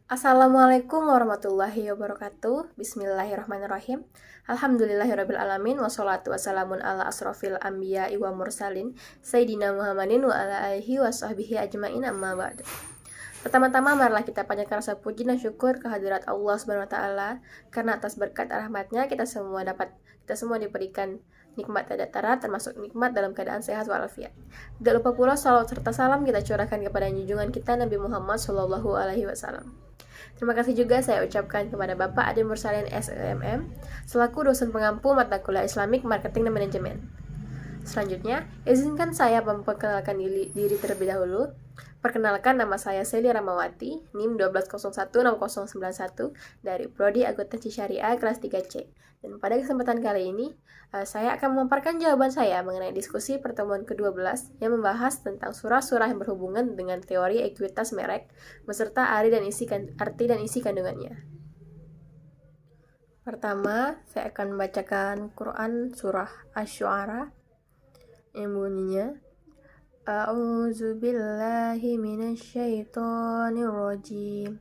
Assalamualaikum warahmatullahi wabarakatuh. Bismillahirrahmanirrahim. Alhamdulillahirrabbilalamin. Wassalatu wassalamun ala asrofil anbiya wa mursalin Sayyidina Muhammadin wa ala alihi wa sahbihi ajma'in amma ba'du. Pertama-tama marilah kita panjatkan rasa puji dan syukur kehadirat Allah Subhanahu wa taala karena atas berkat rahmatnya kita semua diberikan nikmat dan darat termasuk nikmat dalam keadaan sehat walafiat. Tidak lupa pula salawat serta salam kita curahkan kepada junjungan kita Nabi Muhammad Shallallahu alaihi wasallam. Terima kasih juga saya ucapkan kepada Bapak Ade Mursalin SEMM selaku dosen pengampu mata kuliah Islamic Marketing dan Manajemen. Selanjutnya, izinkan saya memperkenalkan diri terlebih dahulu. Perkenalkan, nama saya Seli Ramawati, NIM 12016091 dari Prodi Akuntansi Syariah kelas 3C. Dan pada kesempatan kali ini, saya akan memaparkan jawaban saya mengenai diskusi pertemuan ke-12 yang membahas tentang surah-surah yang berhubungan dengan teori ekuitas merek beserta arti dan isi kandungannya. Pertama, saya akan membacakan Quran surah Asy-Syu'ara yang bunyinya A'udzu billahi minasyaitonir rajim.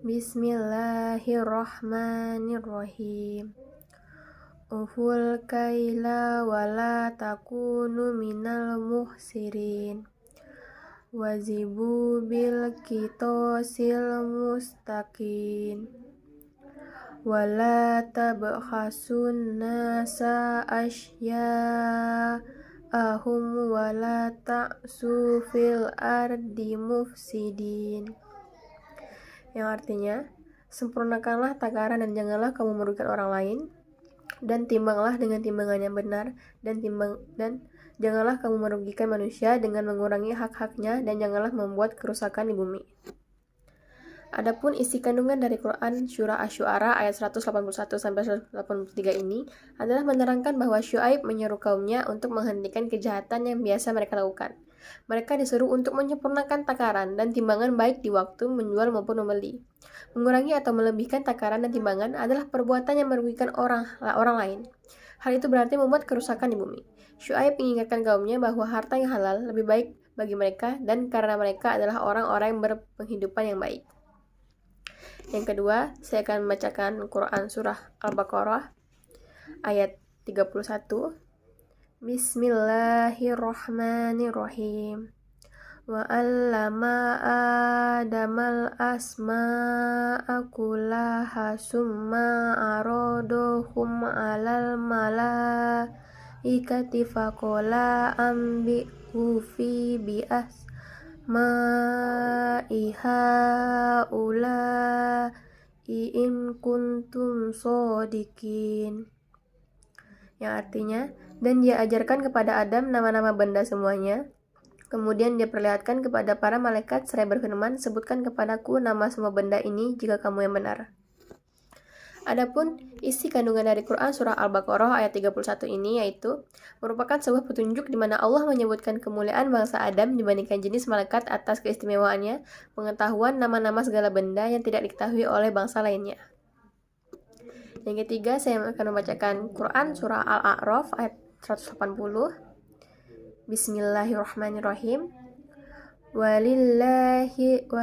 Bismillahirrahmanirrahim. Uful kaila wala takunu minal muhsirin. Wazibu bil qitosil mustaqin. Wala tabkhasun nasa ahum wala ta'su fil ardi mufsidin, yang artinya sempurnakanlah takaran dan janganlah kamu merugikan orang lain, dan timbanglah dengan timbangan yang benar, dan janganlah kamu merugikan manusia dengan mengurangi hak-haknya, dan janganlah membuat kerusakan di bumi. Adapun isi kandungan dari Quran surah Asy-Syu'ara ayat 181-183 ini adalah menerangkan bahwa Syuaib menyeru kaumnya untuk menghentikan kejahatan yang biasa mereka lakukan. Mereka disuruh untuk menyempurnakan takaran dan timbangan baik di waktu menjual maupun membeli. Mengurangi atau melebihkan takaran dan timbangan adalah perbuatan yang merugikan orang lain. Hal itu berarti membuat kerusakan di bumi. Syuaib mengingatkan kaumnya bahwa harta yang halal lebih baik bagi mereka dan karena mereka adalah orang-orang yang berpenghidupan yang baik. Yang kedua, saya akan membacakan Quran surah Al-Baqarah ayat 31. Bismillahirrahmanirrahim. Wa 'allama Adamal asma'a kullaha summa aradahum 'alal malaikati faqala ambi'u fi bi'as ma'iha in kuntum shodiqin, yang artinya, dan dia ajarkan kepada Adam nama-nama benda semuanya. Kemudian dia perlihatkan kepada para malaikat seraya berfirman, sebutkan kepadaku nama semua benda ini jika kamu yang benar. Adapun isi kandungan dari Quran surah Al-Baqarah ayat 31 ini yaitu merupakan sebuah petunjuk di mana Allah menyebutkan kemuliaan bangsa Adam dibandingkan jenis malaikat atas keistimewaannya, pengetahuan nama-nama segala benda yang tidak diketahui oleh bangsa lainnya. Yang ketiga, saya akan membacakan Quran surah Al-A'raf ayat 180. Bismillahirrahmanirrahim. Walillahil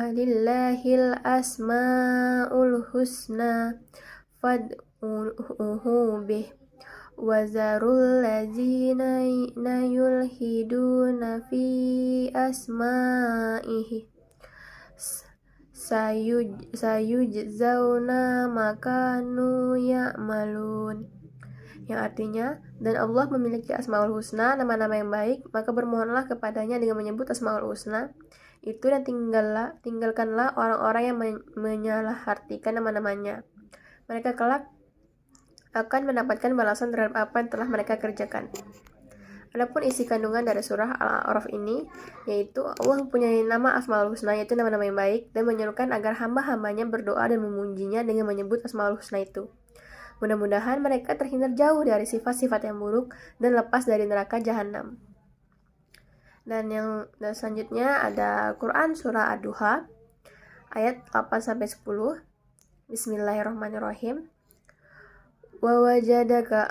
asmaul husna fad'uhu bih wazarul ladzina yulhiduna fi asma'ihi sayujzauna makanu ya'malun, yang artinya, dan Allah memiliki Asmaul Husna, nama-nama yang baik, maka bermohonlah kepadanya dengan menyebut Asmaul Husna itu, dan tinggalkanlah orang-orang yang menyalahartikan nama-namanya. Mereka kelak akan mendapatkan balasan terhadap apa yang telah mereka kerjakan. Adapun isi kandungan dari surah Al-A'raf ini, yaitu Allah mempunyai nama Asmaul Husna, yaitu nama-nama yang baik, dan menyerukan agar hamba-hambanya berdoa dan memujinya dengan menyebut Asmaul Husna itu. Mudah-mudahan mereka terhindar jauh dari sifat-sifat yang buruk dan lepas dari neraka jahanam. Dan selanjutnya ada Quran surah Ad-Duha ayat 8-10. Bismillahirrahmanirrahim. Wa wajadaka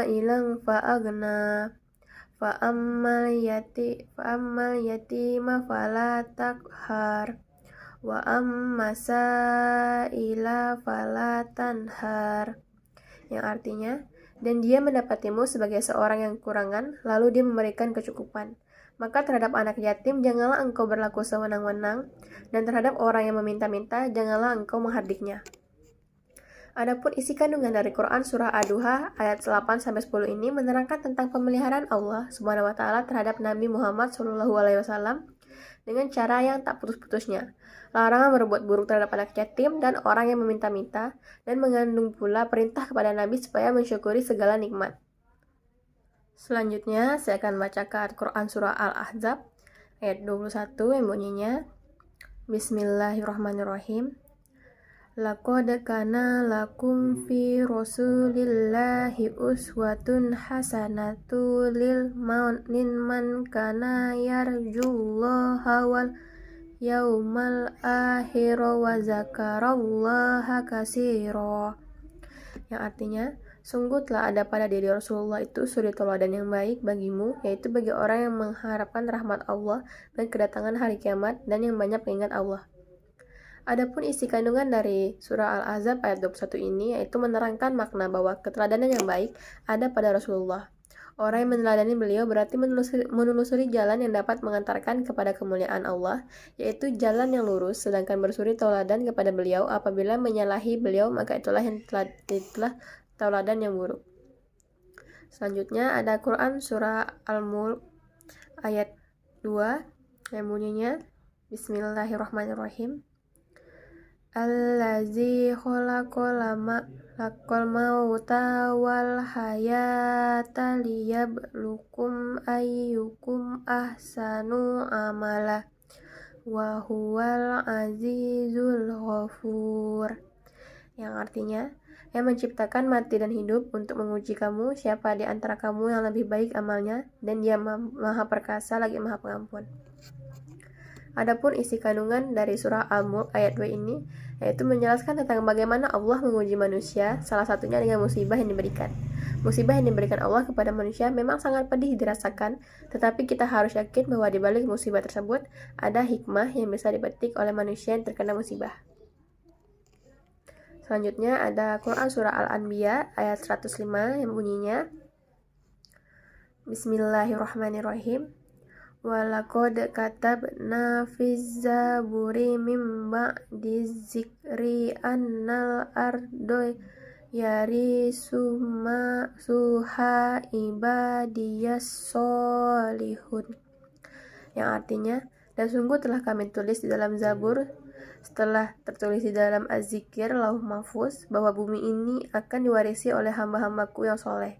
ailan fa'agna fa'ammal yatima fala takhar wa amma sa'ila fala tanhar, yang artinya, dan dia mendapatimu sebagai seorang yang kekurangan, lalu dia memberikan kecukupan. Maka terhadap anak yatim janganlah engkau berlaku sewenang-wenang, dan terhadap orang yang meminta-minta janganlah engkau menghardiknya. Adapun isi kandungan dari Quran surah Ad-Duha ayat 8-10 ini menerangkan tentang pemeliharaan Allah Subhanahu wa taala terhadap Nabi Muhammad SAW dengan cara yang tak putus-putusnya. Larangan berbuat buruk terhadap anak yatim dan orang yang meminta-minta, dan mengandung pula perintah kepada Nabi supaya mensyukuri segala nikmat. Selanjutnya saya akan bacakan Quran surah Al-Ahzab ayat 21 yang bunyinya, Bismillahirrahmanirrahim. Laqad kana lakum fi Rasulillahi uswatun hasanatu lil man kana yarjullaha wal yaumal akhir wa zakarallaha katsira, yang artinya, sungguh telah ada pada diri Rasulullah itu suri tauladan yang baik bagimu, yaitu bagi orang yang mengharapkan rahmat Allah dan kedatangan hari kiamat dan yang banyak mengingat Allah. Adapun isi kandungan dari surah Al-Ahzab ayat 21 ini yaitu menerangkan makna bahwa keteladanan yang baik ada pada Rasulullah. Orang yang meneladani beliau berarti menelusuri jalan yang dapat mengantarkan kepada kemuliaan Allah, yaitu jalan yang lurus, sedangkan bersuri tauladan kepada beliau apabila menyalahi beliau maka itulah tauladan yang buruk. Selanjutnya ada Quran surah Al-Mulk ayat 2 yang bunyinya, Bismillahirrahmanirrahim. Allazi khalaqal mauta wal hayata liyabluwakum ayyukum ahsanu amala wa huwal azizul ghafur, yang artinya, yang menciptakan mati dan hidup untuk menguji kamu siapa di antara kamu yang lebih baik amalnya, dan dia maha perkasa lagi maha pengampun. Adapun isi kandungan dari surah Al-Mulk ayat 2 ini yaitu menjelaskan tentang bagaimana Allah menguji manusia, salah satunya dengan musibah yang diberikan. Musibah yang diberikan Allah kepada manusia memang sangat pedih dirasakan, tetapi kita harus yakin bahwa di balik musibah tersebut ada hikmah yang bisa dipetik oleh manusia yang terkena musibah. Selanjutnya ada Quran surah Al-Anbiya ayat 105 yang bunyinya, Bismillahirrahmanirrahim. Walaqad katabna fiz zaburi mim ba'di dzikri annal ardo yarisuma suha ibadiyas solihun, yang artinya, dan sungguh telah kami tulis di dalam Zabur setelah tertulis di dalam Az-Zikr Lauh Mahfuz bahwa bumi ini akan diwarisi oleh hamba-hambaku yang soleh.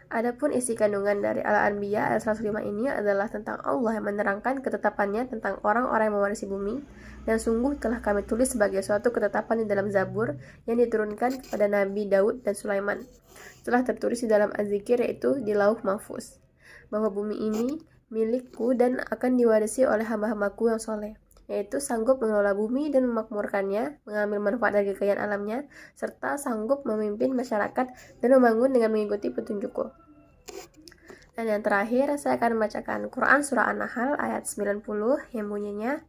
Adapun isi kandungan dari Al-Anbiya ayat 105 ini adalah tentang Allah yang menerangkan ketetapannya tentang orang-orang yang mewarisi bumi, dan sungguh telah kami tulis sebagai suatu ketetapan di dalam Zabur yang diturunkan kepada Nabi Daud dan Sulaiman. Telah tertulis di dalam Az-Zikr yaitu di Lauh Mahfuz bahwa bumi ini milikku dan akan diwarisi oleh hamba-hambaku yang soleh, yaitu sanggup mengelola bumi dan memakmurkannya, mengambil manfaat dari kekayaan alamnya, serta sanggup memimpin masyarakat dan membangun dengan mengikuti petunjukku. Dan yang terakhir, saya akan membacakan Quran surah An-Nahl ayat 90 yang bunyinya,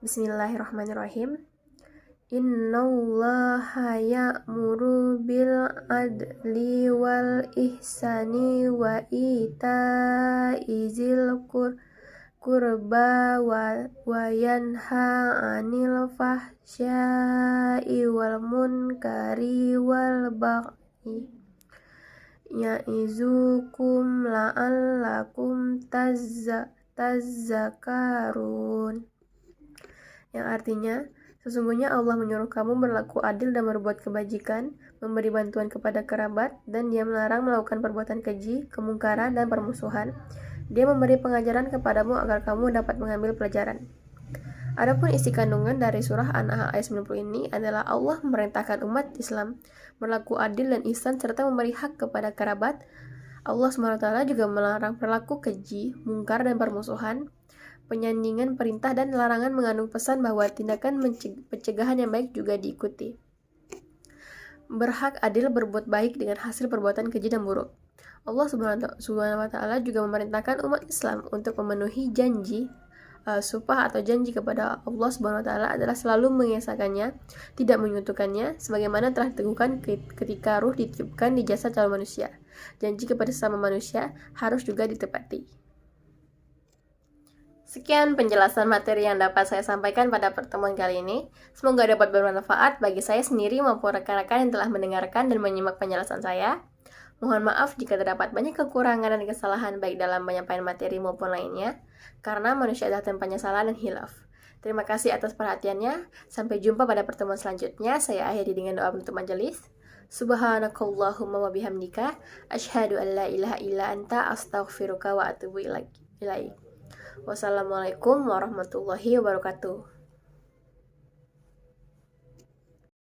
Bismillahirrahmanirrahim. Innallaha ya'muru bil adli wal ihsani wa ita'i zil qurba wa yanha 'anil fahsya'i wal munkari wal baghi ya'izukum la'allakum tazakkarun, yang artinya, sesungguhnya Allah menyuruh kamu berlaku adil dan berbuat kebajikan, memberi bantuan kepada kerabat, dan Dia melarang melakukan perbuatan keji, kemungkaran, dan permusuhan. Dia memberi pengajaran kepadamu agar kamu dapat mengambil pelajaran. Adapun isi kandungan dari surah An-Nahl ayat 90 ini adalah Allah memerintahkan umat Islam berlaku adil dan ihsan serta memberi hak kepada kerabat. Allah SWT juga melarang perilaku keji, mungkar, dan permusuhan. Penyandingan perintah dan larangan mengandung pesan bahwa tindakan pencegahan yang baik juga diikuti. Berhak adil berbuat baik dengan hasil perbuatan keji dan buruk. Allah Subhanahu wa taala juga memerintahkan umat Islam untuk memenuhi janji sumpah atau janji kepada Allah Subhanahu wa taala adalah selalu mengesahkannya, tidak menyekutukannya, sebagaimana telah diteguhkan ketika ruh ditiupkan di jasad calon manusia. Janji kepada sesama manusia harus juga ditepati. Sekian penjelasan materi yang dapat saya sampaikan pada pertemuan kali ini. Semoga dapat bermanfaat bagi saya sendiri maupun rekan-rekan yang telah mendengarkan dan menyimak penjelasan saya. Mohon maaf jika terdapat banyak kekurangan dan kesalahan baik dalam penyampaian materi maupun lainnya, karena manusia adalah tempatnya salah dan hilaf. Terima kasih atas perhatiannya. Sampai jumpa pada pertemuan selanjutnya. Saya akhiri dengan doa penutup majelis. Subhanakallahumma wa bihamdika asyhadu an la ilaha illa anta astaghfiruka wa atubu ilaik. Wassalamualaikum warahmatullahi wabarakatuh.